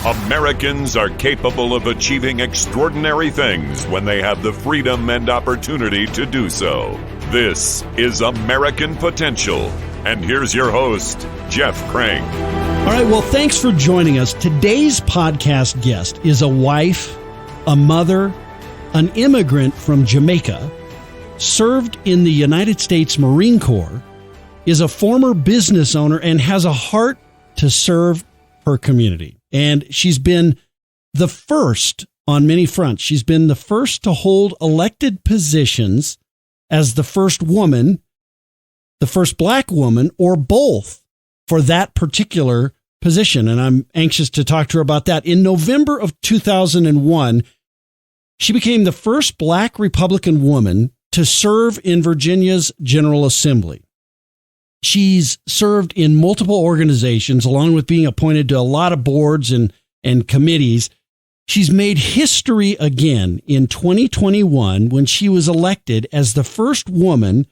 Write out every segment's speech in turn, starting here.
Americans are capable of achieving extraordinary things when they have the freedom and opportunity to do so. This is American Potential. And here's your host, Jeff Crank. All right, well, thanks for joining us. Today's podcast guest is a wife, a mother, an immigrant from Jamaica, served in the United States Marine Corps, is a former business owner, and has a heart to serve her community. And she's been the first on many fronts. She's been the first to hold elected positions as the first woman, the first black woman, or both for that particular position. And I'm anxious to talk to her about that. In November of 2001, she became the first black Republican woman to serve in Virginia's General Assembly. She's served in multiple organizations, along with being appointed to a lot of boards and committees. She's made history again in 2021 when she was elected as the first woman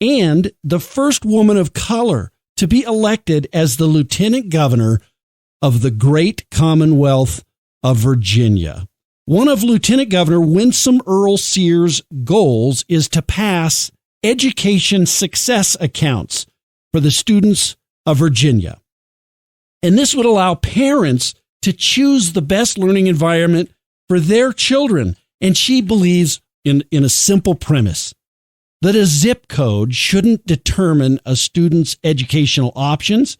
and the first woman of color to be elected as the Lieutenant Governor of the great Commonwealth of Virginia. One of Lieutenant Governor Winsome Earl-Sears' goals is to pass education success accounts for the students of Virginia. And this would allow parents to choose the best learning environment for their children. And she believes in a simple premise, that a zip code shouldn't determine a student's educational options,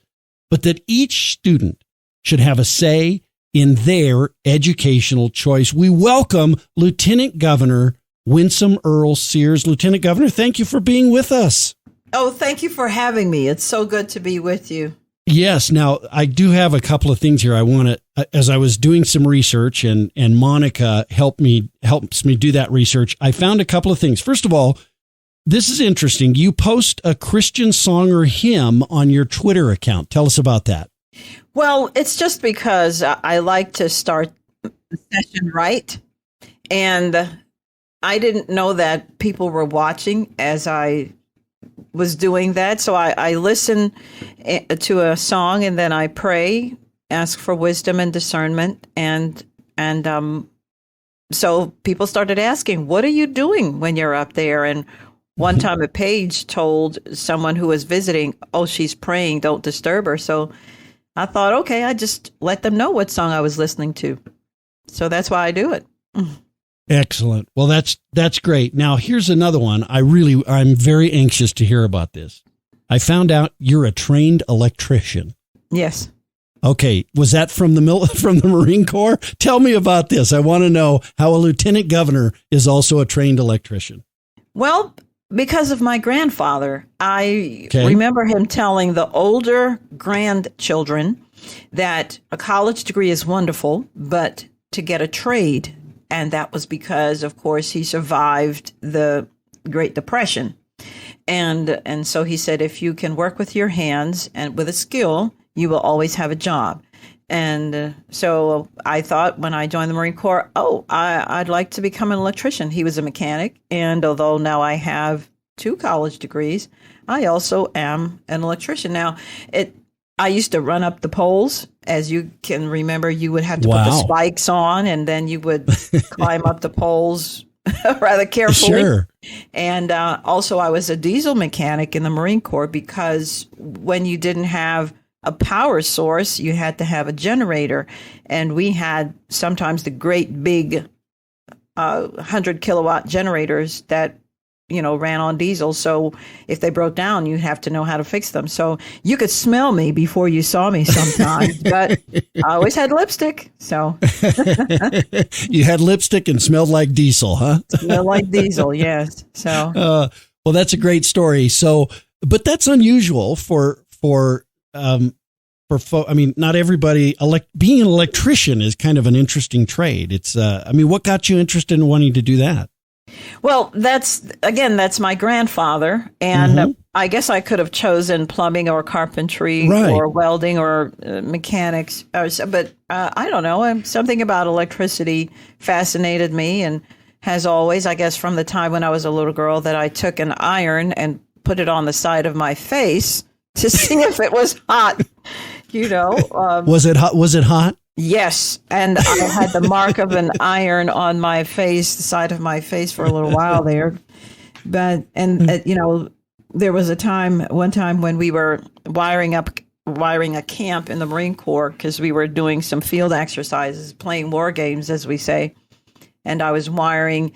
but that each student should have a say in their educational choice. We welcome Lieutenant Governor Winsome Earl-Sears. Lieutenant Governor, thank you for being with us. Oh, thank you for having me. It's so good to be with you. Yes. Now, I do have a couple of things here I want to, as I was doing some research and Monica helps me do that research, I found a couple of things. First of all, this is interesting. You post a Christian song or hymn on your Twitter account. Tell us about that. Well, it's just because I like to start the session right. And I didn't know that people were watching as I was doing that. So I listen to a song and then I pray, ask for wisdom and discernment. And so people started asking, what are you doing when you're up there? And one time a page told someone who was visiting, oh, she's praying, don't disturb her. So I thought, okay, I just let them know what song I was listening to. So that's why I do it. Excellent. Well, that's great. Now, here's another one. I'm very anxious to hear about this. I found out you're a trained electrician. Yes. Okay. Was that from the Marine Corps? Tell me about this. I want to know how a lieutenant governor is also a trained electrician. Well, because of my grandfather, I remember him telling the older grandchildren that a college degree is wonderful, but to get a trade. And that was because, of course, he survived the Great Depression. And so he said, if you can work with your hands and with a skill, you will always have a job. And so I thought when I joined the Marine Corps, I'd like to become an electrician. He was a mechanic. And although now I have 2 college degrees, I also am an electrician. Now, I used to run up the poles. As you can remember, you would have to put the spikes on, and then you would climb up the poles rather carefully. Sure. And also, I was a diesel mechanic in the Marine Corps because when you didn't have a power source, you had to have a generator. And we had sometimes the great big 100 kilowatt generators that ran on diesel. So if they broke down, you have to know how to fix them. So you could smell me before you saw me sometimes, but I always had lipstick. So you had lipstick and smelled like diesel, huh? Smelled like diesel. Yes. So, well, that's a great story. So, but that's unusual for not everybody. Being an electrician is kind of an interesting trade. It's, what got you interested in wanting to do that? Well, that's my grandfather. And I guess I could have chosen plumbing or carpentry or welding or mechanics. But I don't know. Something about electricity fascinated me and has always, I guess, from the time when I was a little girl that I took an iron and put it on the side of my face to see if it was hot. Was it hot? Was it hot? Yes, and I had the mark of an iron on my face, the side of my face, for a little while there. But there was one time when we were wiring a camp in the Marine Corps because we were doing some field exercises, playing war games, as we say. And I was wiring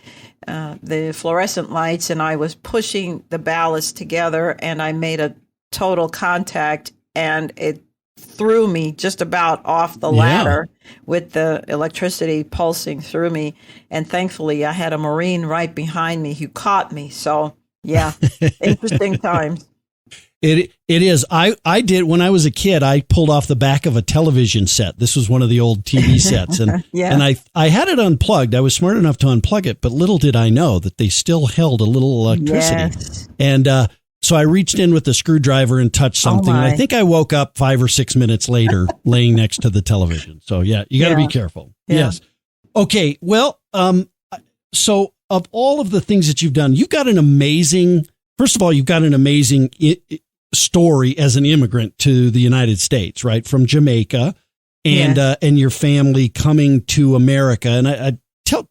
the fluorescent lights, and I was pushing the ballast together, and I made a total contact, and it threw me just about off the ladder with the electricity pulsing through me. And thankfully, I had a Marine right behind me who caught me. So, yeah, interesting times. It is. I did when I was a kid. I pulled off the back of a television set. This was one of the old TV sets, and and I had it unplugged. I was smart enough to unplug it, but little did I know that they still held a little electricity. Yes. And so I reached in with the screwdriver and touched something. And I think I woke up 5 or 6 minutes later, laying next to the television. So yeah, you got to be careful. Yeah. Yes. Okay. Well, so of all of the things that you've done, you've got an amazing. First of all, you've got an amazing story as an immigrant to the United States, right? From Jamaica and your family coming to America. And I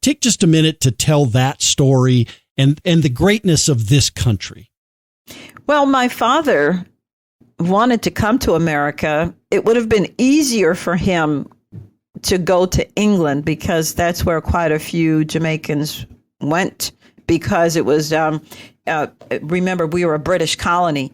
take just a minute to tell that story and the greatness of this country. Well, my father wanted to come to America. It would have been easier for him to go to England because that's where quite a few Jamaicans went because it was, remember, we were a British colony.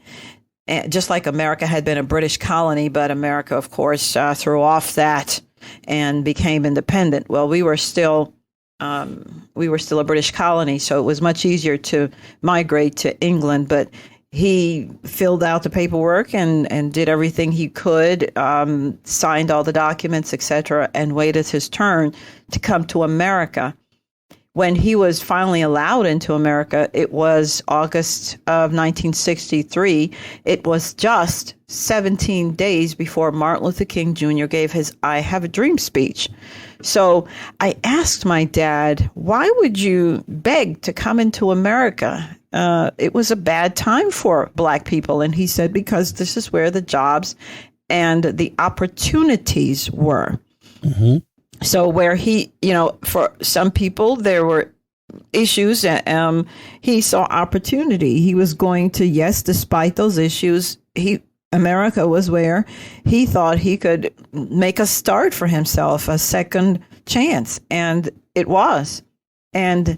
Just like America had been a British colony, but America, of course, threw off that and became independent. Well, we were still a British colony, so it was much easier to migrate to England. But he filled out the paperwork and did everything he could, signed all the documents, etc., and waited his turn to come to America. When he was finally allowed into America, it was August of 1963. It was just 17 days before Martin Luther King Jr. gave his I Have a Dream speech. So I asked my dad, why would you beg to come into America? It was a bad time for Black people. And he said, because this is where the jobs and the opportunities were. Mm-hmm. So where he, for some people, there were issues. He saw opportunity. He was going to, despite those issues, America was where he thought he could make a start for himself, a second chance. And it was. And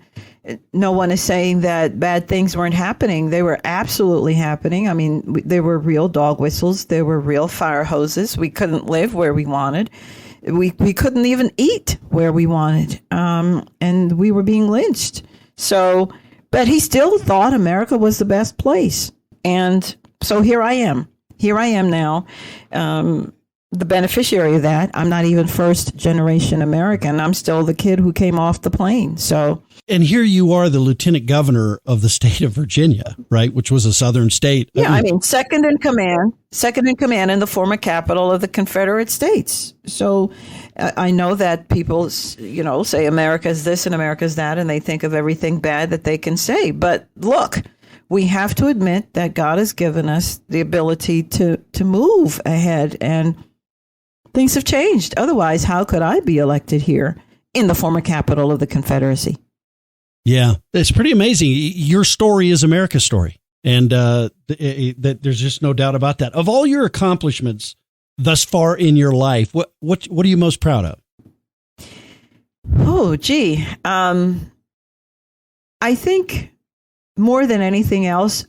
no one is saying that bad things weren't happening. They were absolutely happening. I mean, there were real dog whistles. There were real fire hoses. We couldn't live where we wanted. We couldn't even eat where we wanted, and we were being lynched. So, but he still thought America was the best place. And so here I am. Here I am now, the beneficiary of that. I'm not even first generation American. I'm still the kid who came off the plane. So, and here you are, the lieutenant governor of the state of Virginia, right? Which was a southern state. Yeah, I mean, second in command in the former capital of the Confederate States. So I know that people, say America's this and America's that, and they think of everything bad that they can say. But look, we have to admit that God has given us the ability to move ahead, and things have changed. Otherwise, how could I be elected here in the former capital of the Confederacy? Yeah, it's pretty amazing. Your story is America's story. And there's just no doubt about that. Of all your accomplishments thus far in your life, what are you most proud of? Oh, gee. I think more than anything else,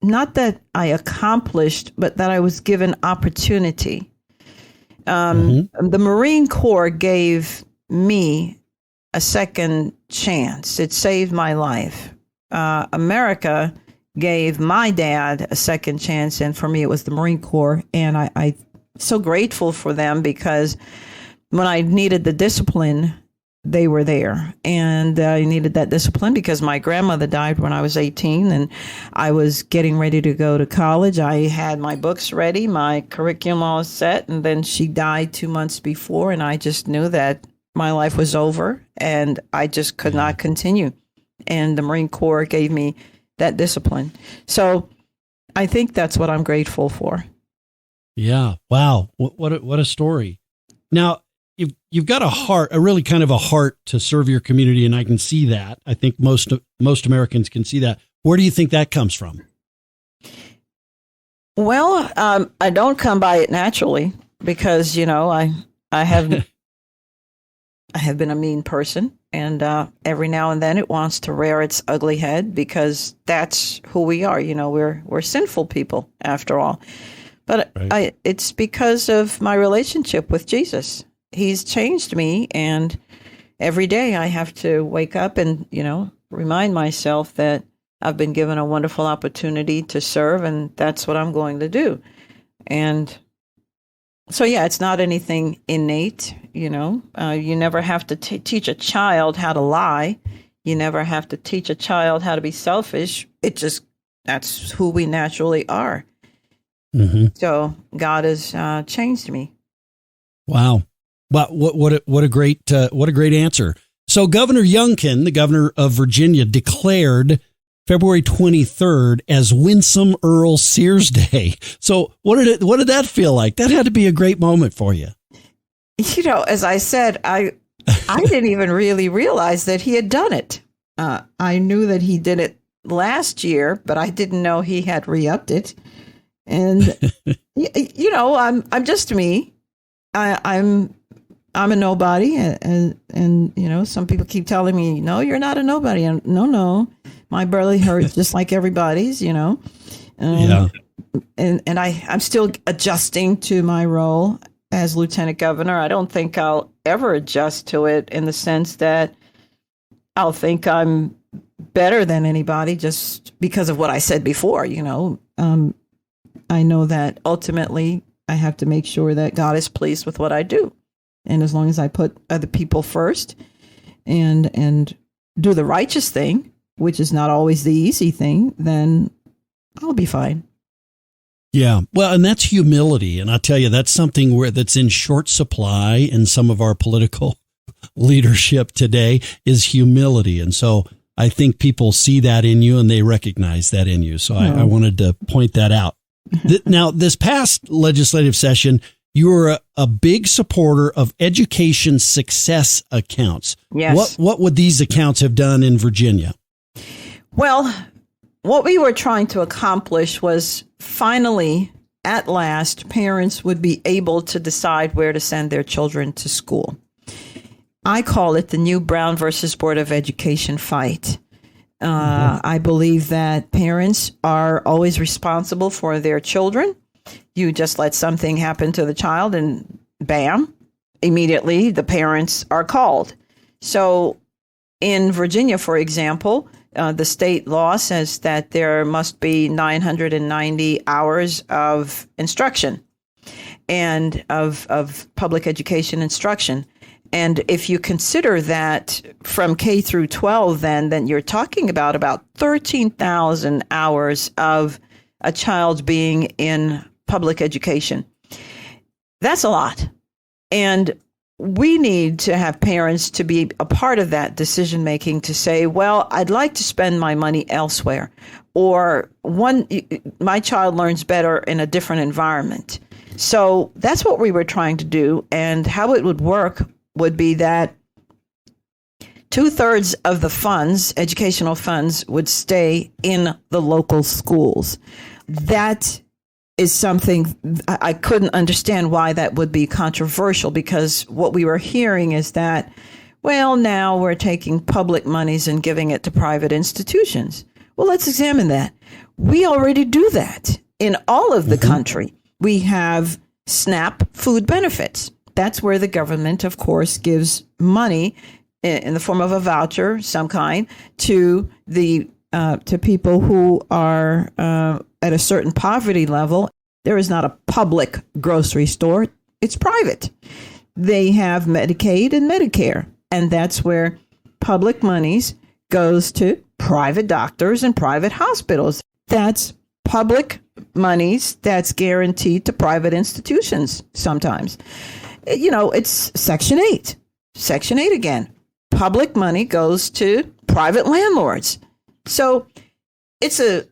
not that I accomplished, but that I was given opportunity. The Marine Corps gave me a second chance. It saved my life. America gave my dad a second chance, and for me, it was the Marine Corps. And I'm so grateful for them because when I needed the discipline, they were there. And I needed that discipline because my grandmother died when I was 18, and I was getting ready to go to college. I had my books ready, my curriculum all set, and then she died 2 months before, and I just knew that my life was over, and I just could not continue. And the Marine Corps gave me that discipline. So I think that's what I'm grateful for. Yeah. Wow. What a story. Now, you've got a really kind of a heart to serve your community, and I can see that. I think most Americans can see that. Where do you think that comes from? Well, I don't come by it naturally because, I have been a mean person, and every now and then it wants to rear its ugly head because that's who we are. We're sinful people after all. But right. It's because of my relationship with Jesus. He's changed me, and every day I have to wake up and, remind myself that I've been given a wonderful opportunity to serve, and that's what I'm going to do. And so, it's not anything innate, You never have to teach a child how to lie. You never have to teach a child how to be selfish. That's who we naturally are. Mm-hmm. So God has changed me. Wow. Well, what a great answer. So Governor Youngkin, the governor of Virginia, declared February 23rd as Winsome Earl-Sears Day. So what did that feel like? That had to be a great moment for you. As I said, I didn't even really realize that he had done it. I knew that he did it last year, but I didn't know he had re-upped it. And I'm just me. I'm a nobody, and some people keep telling me, no, you're not a nobody. And no, my belly hurts just like everybody's, yeah. And I'm still adjusting to my role as lieutenant governor. I don't think I'll ever adjust to it in the sense that I'll think I'm better than anybody just because of what I said before. I know that ultimately I have to make sure that God is pleased with what I do. And as long as I put other people first and do the righteous thing, which is not always the easy thing, then I'll be fine. Yeah. Well, and that's humility. And I'll tell you, that's something that's in short supply in some of our political leadership today is humility. And so I think people see that in you and they recognize that in you. So I wanted to point that out. Now, this past legislative session, you were a big supporter of education success accounts. Yes. What would these accounts have done in Virginia? Well, what we were trying to accomplish was finally, at last, parents would be able to decide where to send their children to school. I call it the new Brown versus Board of Education fight. I believe that parents are always responsible for their children. You just let something happen to the child and bam, immediately the parents are called. So in Virginia, for example, the state law says that there must be 990 hours of instruction and of public education instruction. And if you consider that from K through 12, then you're talking about 13,000 hours of a child being in public education. That's a lot. And we need to have parents to be a part of that decision making to say, well, I'd like to spend my money elsewhere. Or my child learns better in a different environment. So that's what we were trying to do. And how it would work would be that 2/3 of the funds, educational funds, would stay in the local schools. That is something I couldn't understand why that would be controversial, because what we were hearing is that, well, now we're taking public monies and giving it to private institutions. Well, let's examine that. We already do that in all of the country. We have SNAP food benefits. That's where the government, of course, gives money in the form of a voucher, some kind, to people who are at a certain poverty level. There is not a public grocery store. It's private. They have Medicaid and Medicare, and that's where public monies goes to private doctors and private hospitals. That's public monies that's guaranteed to private institutions sometimes. It's Section 8. Section 8 again. Public money goes to private landlords. So it's a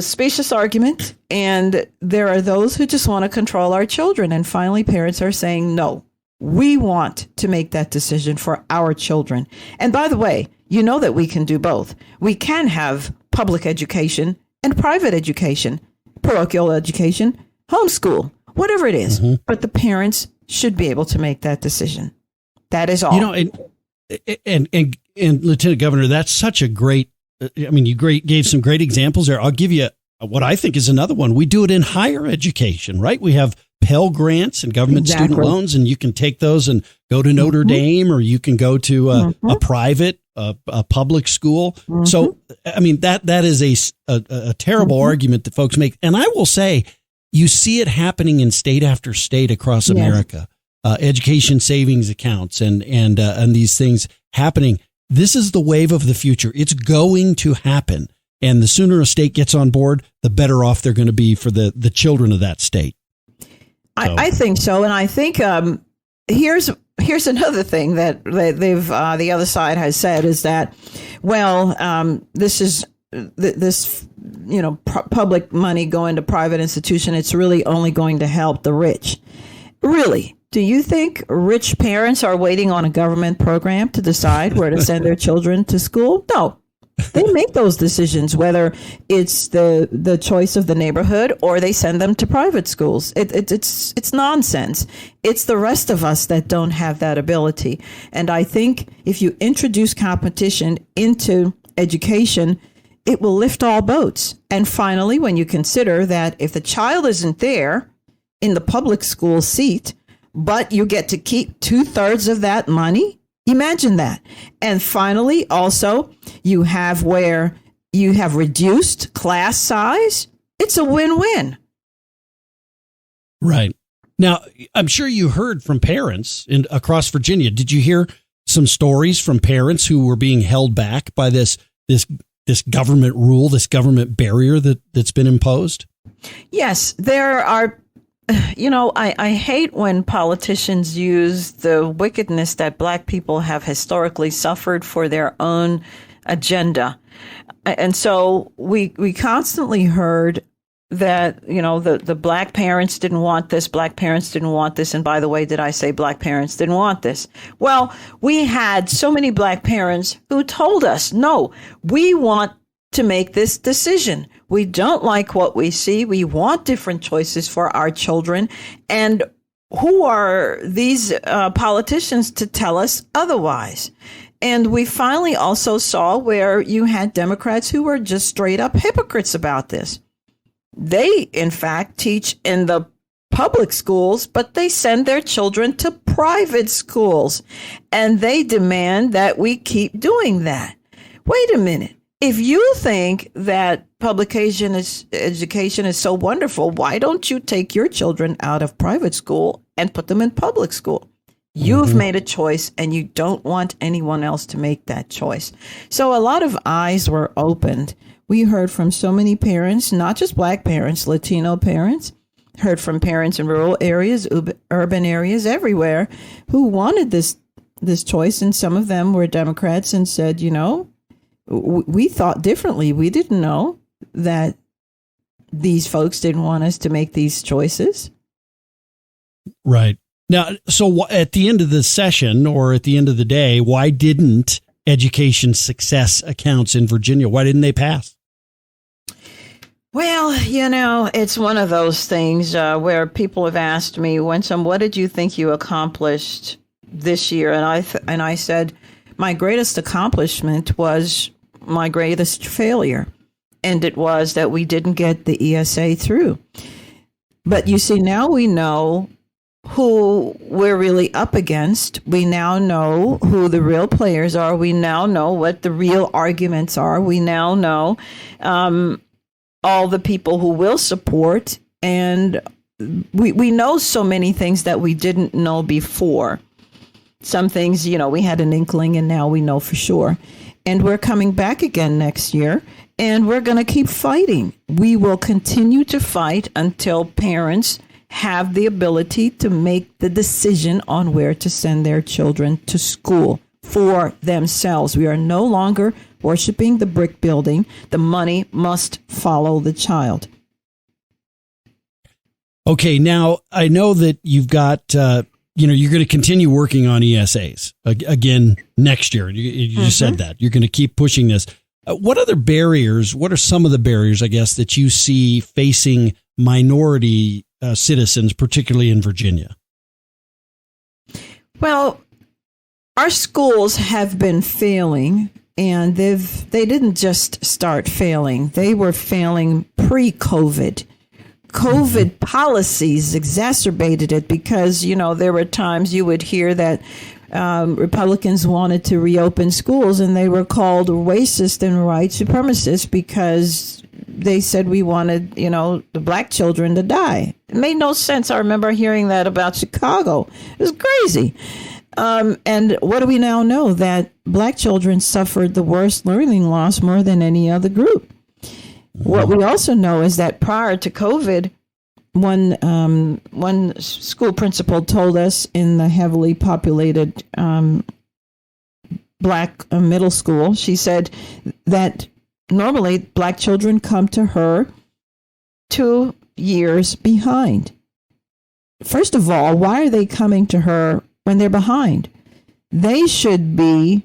specious argument, and there are those who just want to control our children. And finally, parents are saying, no, We want to make that decision for our children. And by the way, you know that we can do both. We can have public education and private education, parochial education, homeschool, whatever it is. Mm-hmm. But the parents should be able to make that decision. That is all. You know, and Lieutenant Governor, that's such a great, you gave some great examples there. I'll give you what I think is another one. We do it in higher education, right? We have Pell Grants and government student loans, and you can take those and go to Notre Dame, or you can go to a private, a public school. So, that is a terrible argument that folks make. And I will say, you see it happening in state after state across America. Education savings accounts and these things happening. This is the wave of the future. It's going to happen. And the sooner a state gets on board, the better off they're going to be for the children of that state. So. I think so. And I think here's another thing that they've the other side has said is that, this public money going to private institution, it's really only going to help the rich. Really? Do you think rich parents are waiting on a government program to decide where to send their children to school? No. They make those decisions, whether it's the choice of the neighborhood or they send them to private schools. It's nonsense. It's the rest of us that don't have that ability. And I think if you introduce competition into education, it will lift all boats. And finally, when you consider that if the child isn't there in the public school seat, but you get to keep 2/3 of that money, imagine that. And finally, also, you have where you have reduced class size. It's a win-win. Right. Now, I'm sure you heard from parents across Virginia. Did you hear some stories from parents who were being held back by this government rule, this government barrier that's been imposed? Yes, there are. I hate when politicians use the wickedness that Black people have historically suffered for their own agenda. And so we constantly heard that, the Black parents didn't want this, Black parents didn't want this. And by the way, did I say Black parents didn't want this? Well, we had so many Black parents who told us, no, we want to make this decision. We don't like what we see. We want different choices for our children. And who are these politicians to tell us otherwise? And we finally also saw where you had Democrats who were just straight up hypocrites about this. They, in fact, teach in the public schools, but they send their children to private schools. And they demand that we keep doing that. Wait a minute. If you think that education is so wonderful, why don't you take your children out of private school and put them in public school? You've made a choice and you don't want anyone else to make that choice. So a lot of eyes were opened. We heard from so many parents, not just Black parents, Latino parents, heard from parents in rural areas, urban areas, everywhere, who wanted this choice. And some of them were Democrats and said, we thought differently. We didn't know that these folks didn't want us to make these choices. Right. Now, so at the end of the session or at the end of the day, why didn't education success accounts in Virginia, why didn't they pass? Well, it's one of those things where people have asked me, Winsome, what did you think you accomplished this year? And I said, my greatest accomplishment was my greatest failure. And it was that we didn't get the ESA through. But you see, now we know who we're really up against. We now know who the real players are. We now know what the real arguments are. We now know all the people who will support. And we know so many things that we didn't know before. Some things, we had an inkling and now we know for sure. And we're coming back again next year, and we're going to keep fighting. We will continue to fight until parents have the ability to make the decision on where to send their children to school for themselves. We are no longer worshiping the brick building. The money must follow the child. you're going to continue working on ESAs again next year. You just said that you're going to keep pushing this. What other barriers? What are some of the barriers, I guess, that you see facing minority citizens, particularly in Virginia? Well, our schools have been failing, and they didn't just start failing. They were failing pre-COVID. COVID policies exacerbated it because, there were times you would hear that Republicans wanted to reopen schools, and they were called racist and white supremacists because they said we wanted, the black children to die. It made no sense. I remember hearing that about Chicago. It was crazy. And what do we now know? That black children suffered the worst learning loss more than any other group. What we also know is that prior to COVID, one school principal told us in the heavily populated black middle school, she said that normally black children come to her 2 years behind. First of all, why are they coming to her when they're behind? They should be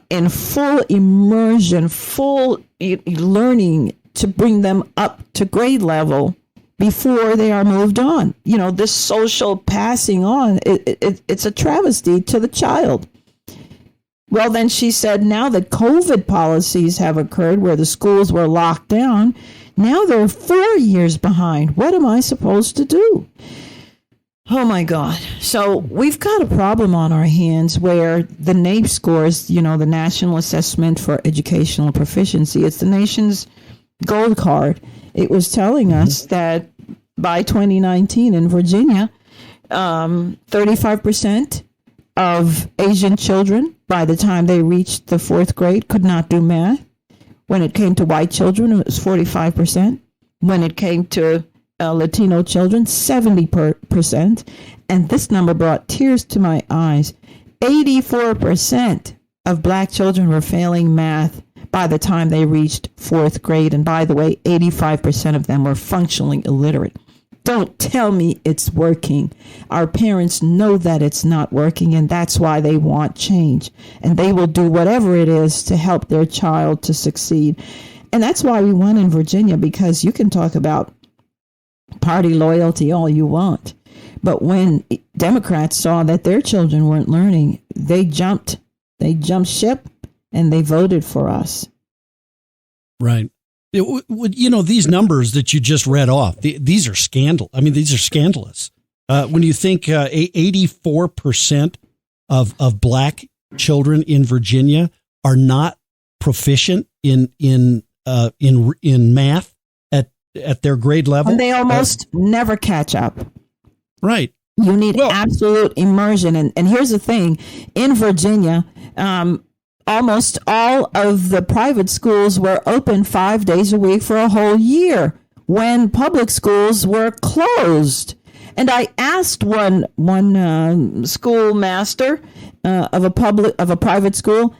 in full immersion, full learning to bring them up to grade level before they are moved on. This social passing on, it's a travesty to the child. Well, then she said, now that COVID policies have occurred where the schools were locked down, now they're 4 years behind. What am I supposed to do? Oh, my God. So we've got a problem on our hands where the NAEP scores, the National Assessment for Educational Proficiency, it's the nation's gold card. It was telling us that by 2019 in Virginia, 35% of Asian children, by the time they reached the fourth grade, could not do math. When it came to white children, it was 45%. When it came to Latino children, 70%. And this number brought tears to my eyes. 84% of black children were failing math by the time they reached fourth grade. And by the way, 85% of them were functionally illiterate. Don't tell me it's working. Our parents know that it's not working, and that's why they want change. And they will do whatever it is to help their child to succeed. And that's why we won in Virginia, because you can talk about party loyalty all you want. But when Democrats saw that their children weren't learning, they jumped ship and they voted for us. Right. These numbers that you just read off, these are these are scandalous. When you think 84% of black children in Virginia are not proficient in math at their grade level, and they almost never catch up. Right. You need absolute immersion. And here's the thing. In Virginia, almost all of the private schools were open 5 days a week for a whole year when public schools were closed. And I asked one schoolmaster of a private school,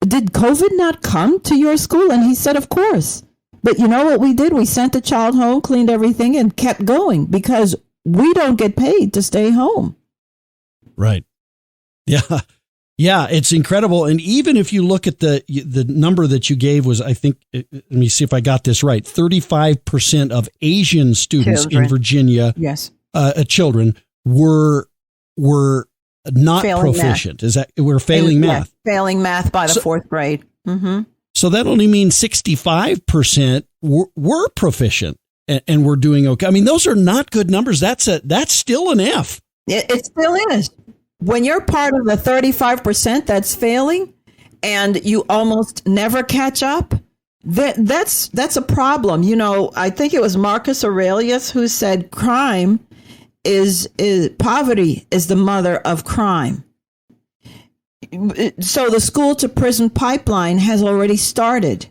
did COVID not come to your school? And he said, of course. But you know what we did? We sent the child home, cleaned everything, and kept going because we don't get paid to stay home. Right. Yeah. Yeah, it's incredible. And even if you look at the number that you gave was, I think, let me see if I got this right, 35% of Asian students in Virginia, yes, children were not failing proficient. Math. Is that we're failing math? Yeah, failing math by the fourth grade. Mm-hmm. So that only means 65% were proficient and were doing okay. I mean, those are not good numbers. That's still an F. It still is. When you're part of the 35% that's failing and you almost never catch up, that's a problem. I think it was Marcus Aurelius who said crime is poverty is the mother of crime. So the school to prison pipeline has already started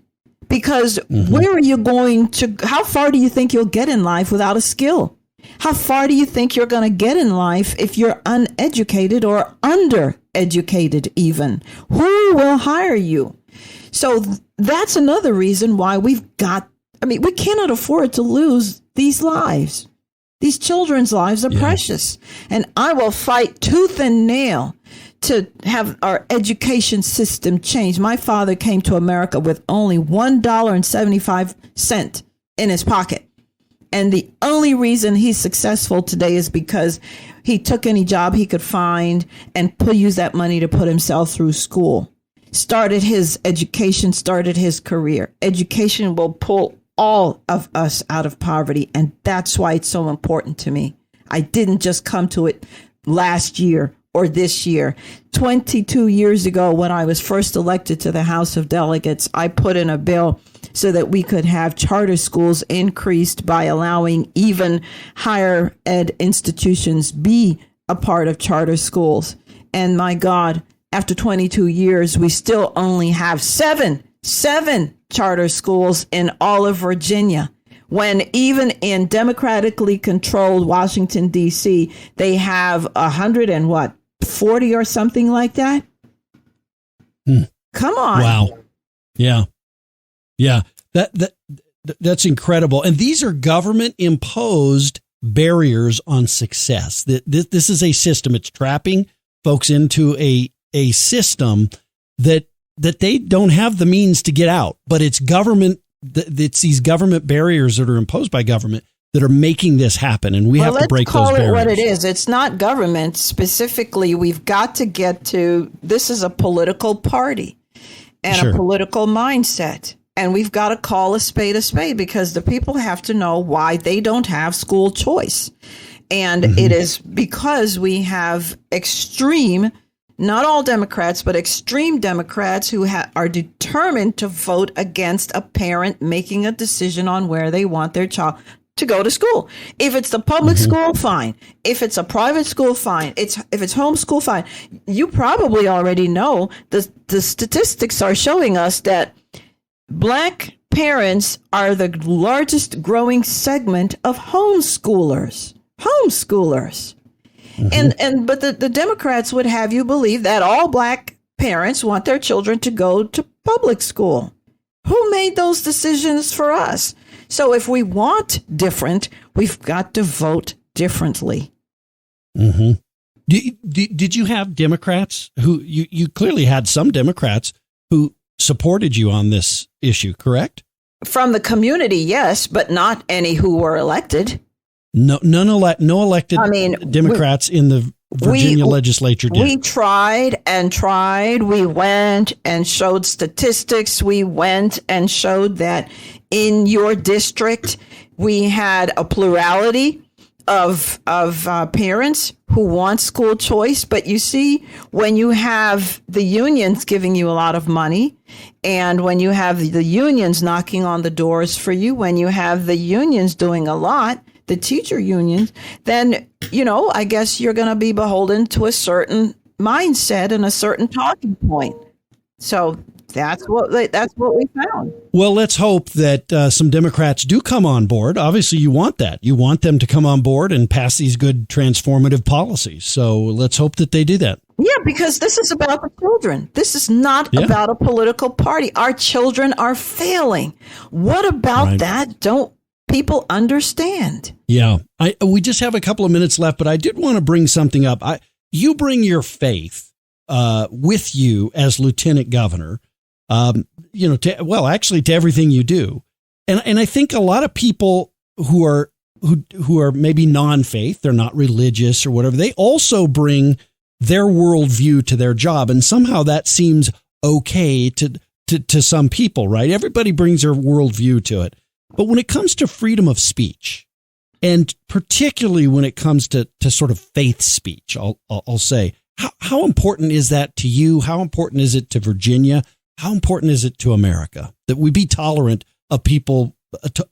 because where are you going to, how far do you think you'll get in life without a skill? How far do you think you're going to get in life if you're uneducated or undereducated even? Who will hire you? So that's another reason why we cannot afford to lose these lives. These children's lives are precious. And I will fight tooth and nail to have our education system changed. My father came to America with only $1.75 in his pocket. And the only reason he's successful today is because he took any job he could find and use that money to put himself through school. Started his education, started his career. Education will pull all of us out of poverty. And that's why it's so important to me. I didn't just come to it last year or this year. 22 years ago, when I was first elected to the House of Delegates, I put in a bill so that we could have charter schools increased by allowing even higher ed institutions be a part of charter schools. And my God, after 22 years, we still only have seven charter schools in all of Virginia, when even in democratically controlled Washington, D.C., they have 140 or something like that. Come on. Wow. Yeah. That's incredible. And these are government imposed barriers on success. This is a system. It's trapping folks into a system that they don't have the means to get out, but it's government. It's these government barriers that are imposed by government that are making this happen. And we have to break those barriers. Let's call it what it is. It's not government specifically. We've got to get to, this is a political party and a political mindset. And we've got to call a spade because the people have to know why they don't have school choice. And it is because we have extreme, not all Democrats, but extreme Democrats who are determined to vote against a parent making a decision on where they want their child to go to school. If it's the public school, fine. If it's a private school, fine. If it's homeschool, fine. You probably already know the statistics are showing us that Black parents are the largest growing segment of homeschoolers. But the Democrats would have you believe that all Black parents want their children to go to public school. Who made those decisions for us? So if we want different, we've got to vote differently. Did you have Democrats who you clearly had some Democrats who supported you on this issue, correct? From the community, yes, but not any who were elected. No elected Democrats in the Virginia legislature did. We tried and tried. We went and showed statistics. We went and showed that in your district, we had a plurality of parents who want school choice. But you see, when you have the unions giving you a lot of money, and when you have the unions knocking on the doors for you, when you have the unions doing a lot, the teacher unions, then, I guess you're going to be beholden to a certain mindset and a certain talking point. So that's what we found. Well, let's hope that some Democrats do come on board. Obviously, you want that. You want them to come on board and pass these good transformative policies. So let's hope that they do that. Yeah, because this is about the children. This is not about a political party. Our children are failing. What about that? Don't people understand? Yeah, we just have a couple of minutes left, but I did want to bring something up. You bring your faith with you as lieutenant governor, to everything you do. And I think a lot of people who are maybe non-faith, they're not religious or whatever, they also bring their worldview to their job. And somehow that seems okay to some people, right? Everybody brings their worldview to it. But when it comes to freedom of speech, and particularly when it comes to sort of faith speech, I'll say, how important is that to you? How important is it to Virginia? How important is it to America that we be tolerant of people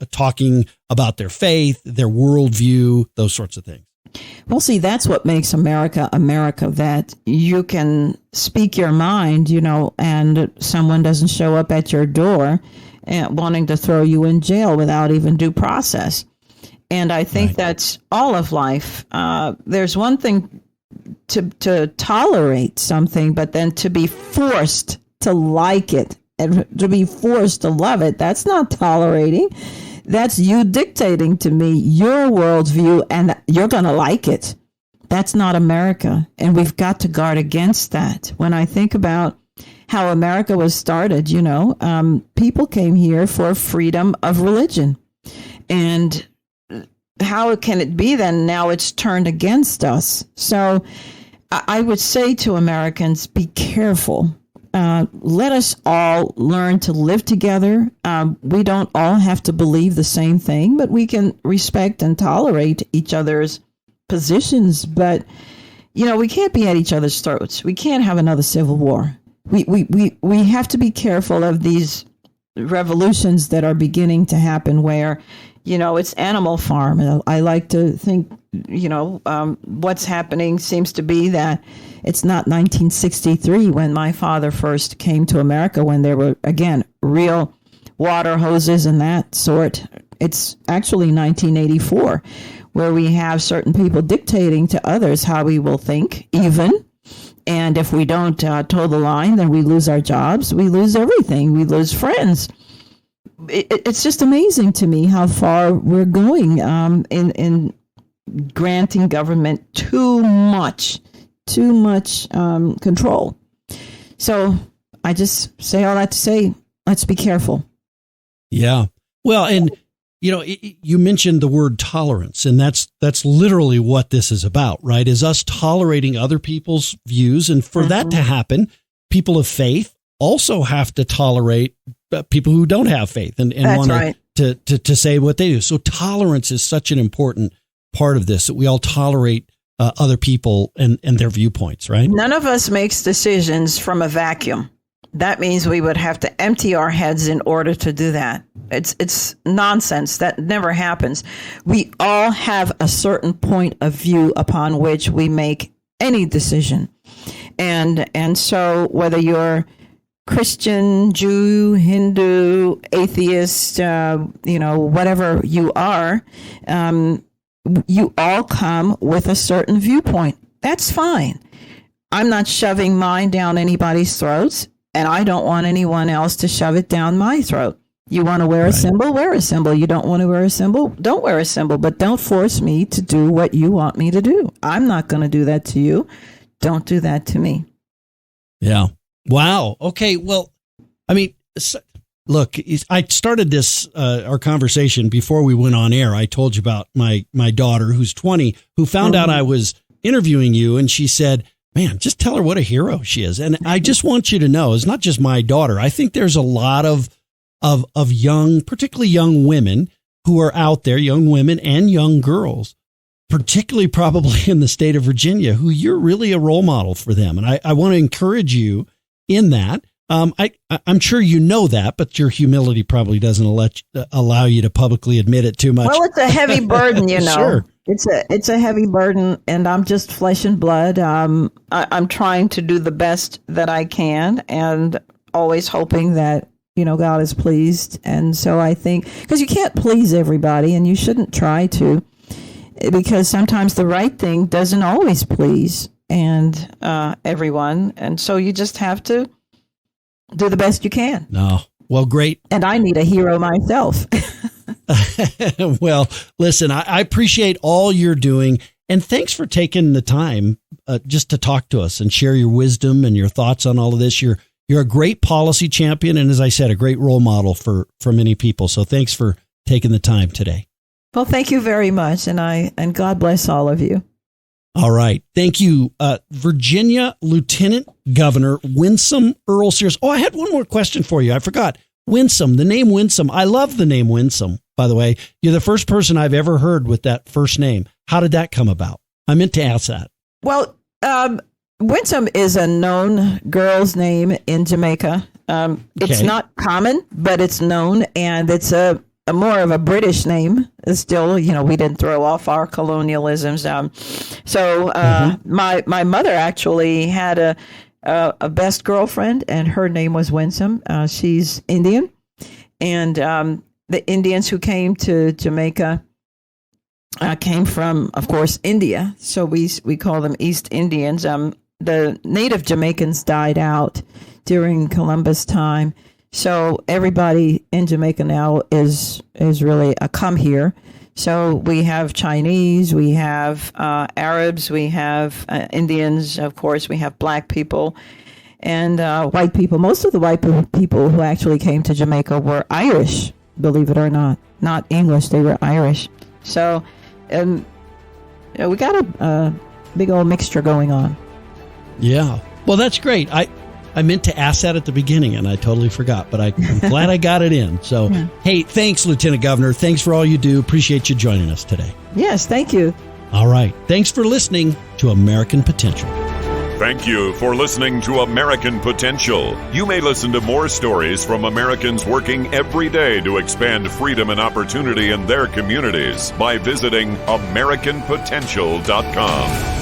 talking about their faith, their worldview, those sorts of things? Well, see, that's what makes America, that you can speak your mind, and someone doesn't show up at your door wanting to throw you in jail without even due process. And I think that's all of life. There's one thing to tolerate something, but then to be forced to like it and to be forced to love it, that's not tolerating. that's you dictating to me your worldview, and you're going to like it. That's not America. And we've got to guard against that. When I think about how America was started, people came here for freedom of religion. And how can it be then now it's turned against us? So I would say to Americans, be careful. Let us all learn to live together. We don't all have to believe the same thing, but we can respect and tolerate each other's positions. But, we can't be at each other's throats. We can't have another civil war. We have to be careful of these revolutions that are beginning to happen where, it's Animal Farm. I like to think, what's happening seems to be that it's not 1963 when my father first came to America, when there were, again, real water hoses and that sort. It's actually 1984, where we have certain people dictating to others how we will think, even. And if we don't toe the line, then we lose our jobs. We lose everything. We lose friends. It's just amazing to me how far we're going in granting government too much control. So I just say all that to say, let's be careful. Yeah. Well, and you mentioned the word tolerance, and that's literally what this is about, right? Is us tolerating other people's views. And for that to happen, people of faith also have to tolerate people who don't have faith and want to say what they do. So tolerance is such an important part of this, that we all tolerate other people and their viewpoints, right? None of us makes decisions from a vacuum. That means we would have to empty our heads in order to do that. It's nonsense. That never happens. We all have a certain point of view upon which we make any decision. And so whether you're Christian, Jew, Hindu, atheist, whatever you are, you all come with a certain viewpoint. That's fine. I'm not shoving mine down anybody's throats, and I don't want anyone else to shove it down my throat. You want to wear a symbol? Wear a symbol. You don't want to wear a symbol? Don't wear a symbol, but don't force me to do what you want me to do. I'm not going to do that to you. Don't do that to me. Yeah. Wow. Okay. Well, I mean, look, I started this, our conversation before we went on air. I told you about my daughter who's 20, who found out I was interviewing you, and she said, man, just tell her what a hero she is. And I just want you to know, it's not just my daughter. I think there's a lot of young, particularly young women who are out there, young women and young girls, particularly probably in the state of Virginia, who you're really a role model for them. And I want to encourage you in that. I'm sure you know that, but your humility probably doesn't allow you to publicly admit it too much. Well, it's a heavy burden, Sure. It's a heavy burden, and I'm just flesh and blood. I'm trying to do the best that I can, and always hoping that God is pleased. And so I think, because you can't please everybody, and you shouldn't try to, because sometimes the right thing doesn't always please everyone, and so you just have to do the best you can. No. Well, great. And I need a hero myself. Well, listen, I appreciate all you're doing. And thanks for taking the time just to talk to us and share your wisdom and your thoughts on all of this. You're a great policy champion. And as I said, a great role model for many people. So thanks for taking the time today. Well, thank you very much. And God bless all of you. All right. Thank you, Virginia Lieutenant Governor Winsome Earl-Sears. Oh, I had one more question for you. I forgot. Winsome, the name Winsome. I love the name Winsome, by the way. You're the first person I've ever heard with that first name. How did that come about? I meant to ask that. Well, Winsome is a known girl's name in Jamaica. It's not common, but it's known, and it's a more of a British name. Still, we didn't throw off our colonialisms. My mother actually had a best girlfriend, and her name was Winsome. She's Indian, and the Indians who came to Jamaica came from, of course, India. So we call them East Indians. The native Jamaicans died out during Columbus time. So everybody in Jamaica now is really a come here. So we have Chinese, we have Arabs, we have Indians, of course, we have black people and white people. Most of the white people who actually came to Jamaica were Irish, believe it or not English. They were Irish. So we got a big old mixture going on. Yeah. Well, that's great. I meant to ask that at the beginning, and I totally forgot, but I'm glad I got it in. So, yeah. Hey, thanks, Lieutenant Governor. Thanks for all you do. Appreciate you joining us today. Yes, thank you. All right. Thanks for listening to American Potential. Thank you for listening to American Potential. You may listen to more stories from Americans working every day to expand freedom and opportunity in their communities by visiting AmericanPotential.com.